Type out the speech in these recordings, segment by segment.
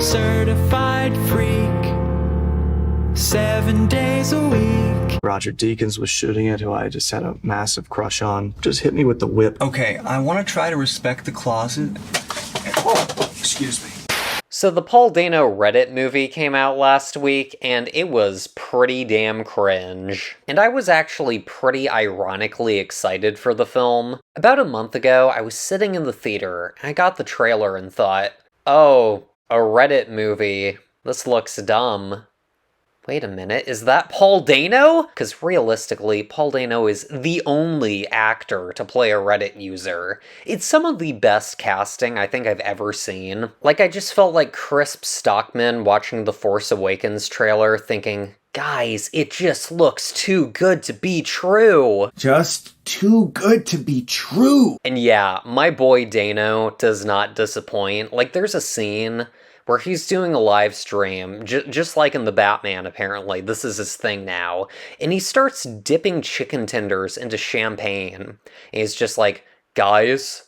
Certified freak, 7 days a week. Roger Deakins was shooting it, who I just had a massive crush on. Just hit me with the whip. Okay, I want to try to respect the closet. Oh, excuse me. So the Paul Dano Reddit movie came out last week, and it was pretty damn cringe. And I was actually pretty ironically excited for the film. About a month ago, I was sitting in the theater, and I got the trailer and thought, oh, a Reddit movie. This looks dumb. Wait a minute, is that Paul Dano? Because realistically, Paul Dano is the only actor to play a Reddit user. It's some of the best casting I think I've ever seen. Like, I just felt like Crisp Stockman watching the Force Awakens trailer thinking, guys, it just looks too good to be true. Just too good to be true. And yeah, my boy Dano does not disappoint. Like, there's a scene where he's doing a live stream, just like in the Batman, apparently. This is his thing now. And he starts dipping chicken tenders into champagne. And he's just like, guys,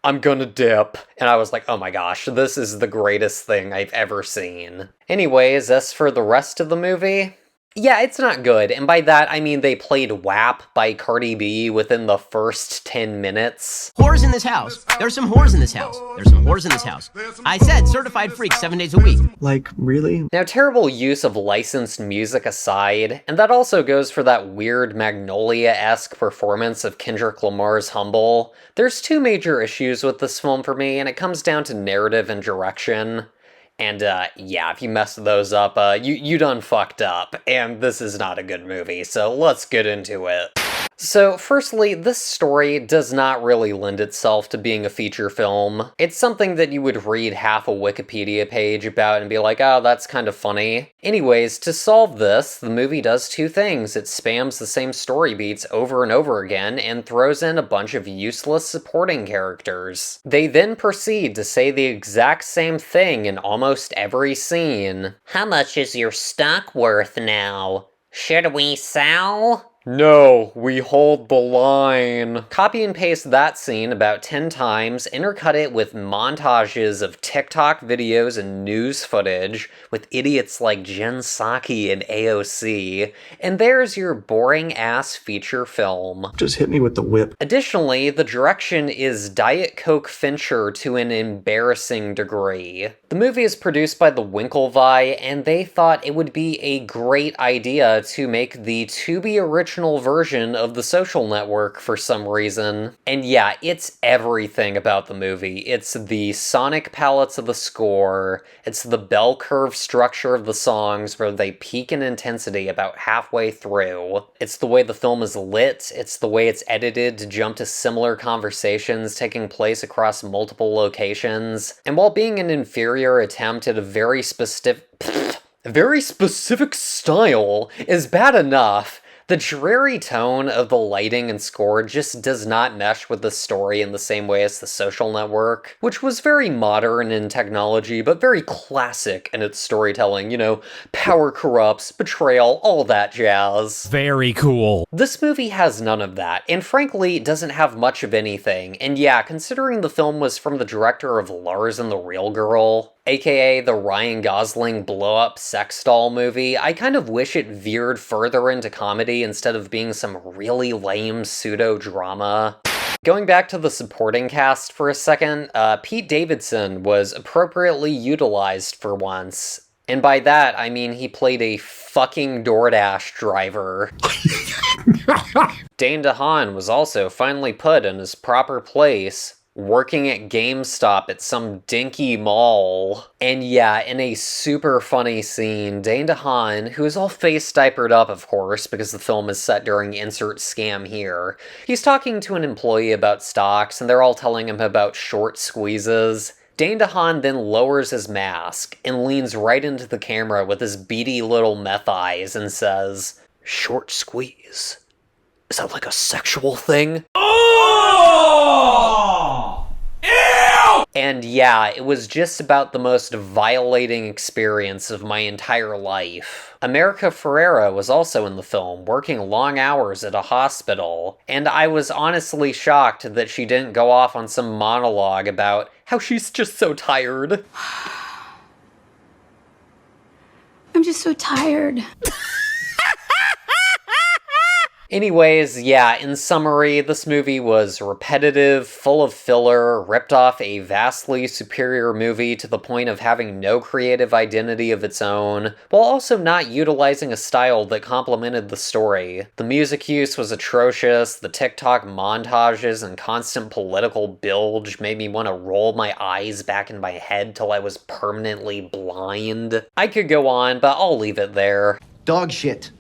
I'm gonna dip. And I was like, oh my gosh, this is the greatest thing I've ever seen. Anyways, as for the rest of the movie, yeah, it's not good, and by that I mean they played WAP by Cardi B within the first 10 minutes. Whores in this house. There's some whores in this house. There's some whores in this house. I said certified freak 7 days a week. Like, really? Now, terrible use of licensed music aside, and that also goes for that weird Magnolia-esque performance of Kendrick Lamar's Humble, there's two major issues with this film for me, and it comes down to narrative and direction. And, yeah, if you mess those up, you done fucked up, and this is not a good movie, so let's get into it. So, firstly, this story does not really lend itself to being a feature film. It's something that you would read half a Wikipedia page about and be like, oh, that's kind of funny. Anyways, to solve this, the movie does two things. It spams the same story beats over and over again and throws in a bunch of useless supporting characters. They then proceed to say the exact same thing in almost every scene. How much is your stock worth now? Should we sell? No, we hold the line. Copy and paste that scene about 10 times, intercut it with montages of TikTok videos and news footage with idiots like Jen Psaki and AOC, and there's your boring-ass feature film. Just hit me with the whip. Additionally, the direction is Diet Coke Fincher to an embarrassing degree. The movie is produced by the Winklevi, and they thought it would be a great idea to make the Tubi original version of The Social Network for some reason. And yeah, it's everything about the movie. It's the sonic palettes of the score, it's the bell curve structure of the songs where they peak in intensity about halfway through, it's the way the film is lit, it's the way it's edited to jump to similar conversations taking place across multiple locations, and while being an inferior attempt at a very specific style is bad enough, the dreary tone of the lighting and score just does not mesh with the story in the same way as The Social Network, which was very modern in technology, but very classic in its storytelling, you know, power corrupts, betrayal, all that jazz. Very cool. This movie has none of that, and frankly, doesn't have much of anything, and yeah, considering the film was from the director of Lars and the Real Girl, aka the Ryan Gosling blow-up sex doll movie, I kind of wish it veered further into comedy instead of being some really lame pseudo-drama. Going back to the supporting cast for a second, Pete Davidson was appropriately utilized for once. And by that, I mean he played a fucking DoorDash driver. Dane DeHaan was also finally put in his proper place, working at GameStop at some dinky mall. And yeah, in a super funny scene, Dane DeHaan, who is all face diapered up of course, because the film is set during insert scam here, he's talking to an employee about stocks, and they're all telling him about short squeezes. Dane DeHaan then lowers his mask and leans right into the camera with his beady little meth eyes and says, "Short squeeze? Is that like a sexual thing?" And yeah, it was just about the most violating experience of my entire life. America Ferrera was also in the film, working long hours at a hospital, and I was honestly shocked that she didn't go off on some monologue about how she's just so tired. just so tired. Anyways, yeah, in summary, this movie was repetitive, full of filler, ripped off a vastly superior movie to the point of having no creative identity of its own, while also not utilizing a style that complemented the story. The music use was atrocious, the TikTok montages and constant political bilge made me want to roll my eyes back in my head till I was permanently blind. I could go on, but I'll leave it there. Dog shit.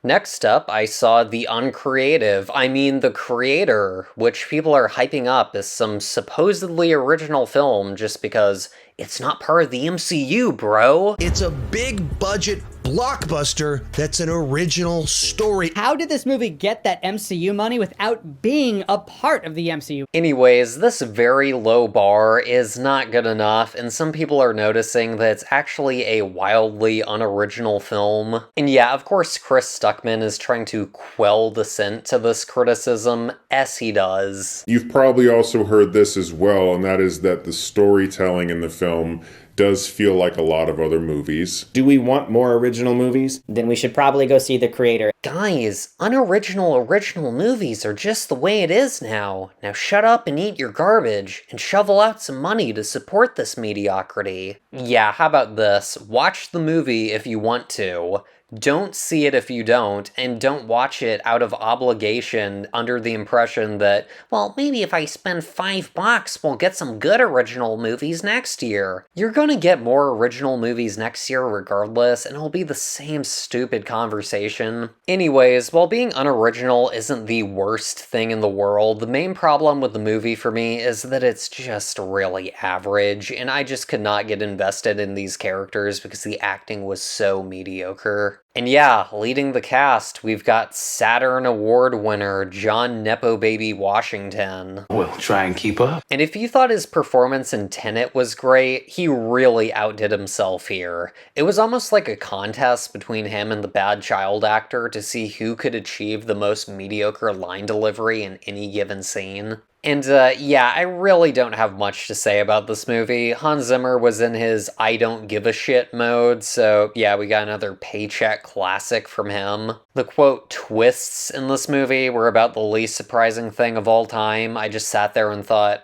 Next up, I saw The Uncreative, the Creator, which people are hyping up as some supposedly original film just because it's not part of the MCU, bro. It's a big budget blockbuster that's an original story. How did this movie get that MCU money without being a part of the MCU? Anyways, this very low bar is not good enough, and some people are noticing that it's actually a wildly unoriginal film. And yeah, of course Chris Stuckman is trying to quell dissent to this criticism, as he does. You've probably also heard this as well, and that is that the storytelling in the film does feel like a lot of other movies. Do we want more original movies? Then we should probably go see The Creator. Guys, unoriginal movies are just the way it is now. Now shut up and eat your garbage, and shovel out some money to support this mediocrity. Yeah, how about this? Watch the movie if you want to. Don't see it if you don't, and don't watch it out of obligation under the impression that, well, maybe if I spend $5, we'll get some good original movies next year. You're gonna get more original movies next year regardless, and it'll be the same stupid conversation. Anyways, while being unoriginal isn't the worst thing in the world, the main problem with the movie for me is that it's just really average, and I just could not get invested in these characters because the acting was so mediocre. And yeah, leading the cast, we've got Saturn Award winner John Nepo Baby Washington. We'll try and keep up. And if you thought his performance in Tenet was great, he really outdid himself here. It was almost like a contest between him and the bad child actor to see who could achieve the most mediocre line delivery in any given scene. And yeah, I really don't have much to say about this movie. Hans Zimmer was in his I don't give a shit mode, so yeah, we got another paycheck classic from him. The quote twists in this movie were about the least surprising thing of all time. I just sat there and thought,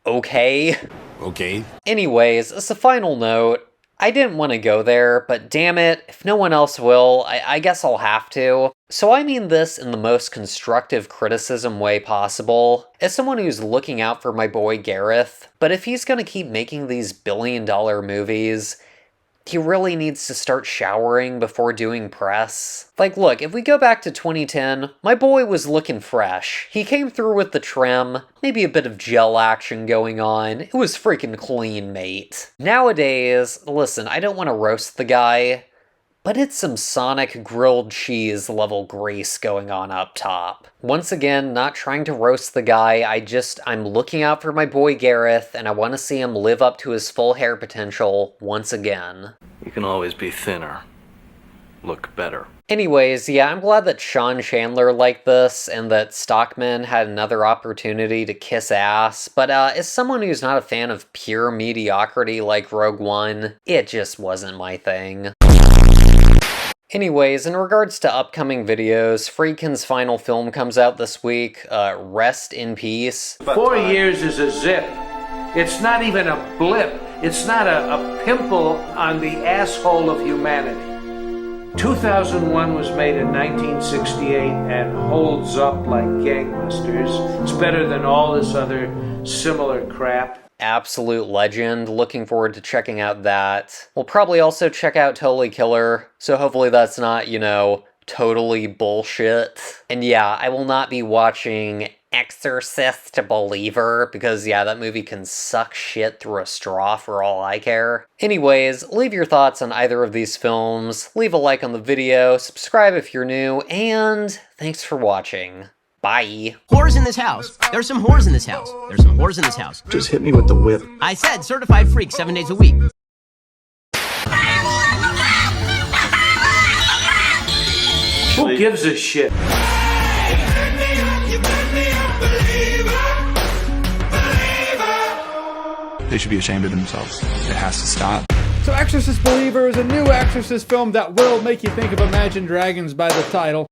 okay. Okay. Anyways, as a final note, I didn't want to go there, but damn it, if no one else will, I guess I'll have to. So I mean this in the most constructive criticism way possible, as someone who's looking out for my boy Gareth, but if he's gonna keep making these billion-dollar movies, he really needs to start showering before doing press. Like, look, if we go back to 2010, my boy was looking fresh. He came through with the trim, maybe a bit of gel action going on. It was freaking clean, mate. Nowadays, listen, I don't want to roast the guy, but it's some Sonic grilled cheese level grease going on up top. Once again, not trying to roast the guy, I'm looking out for my boy Gareth, and I want to see him live up to his full hair potential once again. You can always be thinner. Look better. Anyways, yeah, I'm glad that Sean Chandler liked this, and that Stockman had another opportunity to kiss ass, but as someone who's not a fan of pure mediocrity like Rogue One, it just wasn't my thing. Anyways, in regards to upcoming videos, Friedkin's final film comes out this week, Rest in Peace. 4 years is a zip. It's not even a blip. It's not a pimple on the asshole of humanity. 2001 was made in 1968 and holds up like gangbusters. It's better than all this other similar crap. Absolute legend. Looking forward to checking out that. We'll probably also check out Totally Killer, so hopefully that's not, totally bullshit. And yeah, I will not be watching Exorcist Believer, because yeah, that movie can suck shit through a straw for all I care. Anyways, leave your thoughts on either of these films, leave a like on the video, subscribe if you're new, and thanks for watching. Bye. Whores in this house. There's some whores in this house. There's some whores in this house. Just hit me with the whip. I said certified freak 7 days a week. Who gives a shit? They should be ashamed of themselves. It has to stop. So Exorcist Believer is a new Exorcist film that will make you think of Imagine Dragons by the title.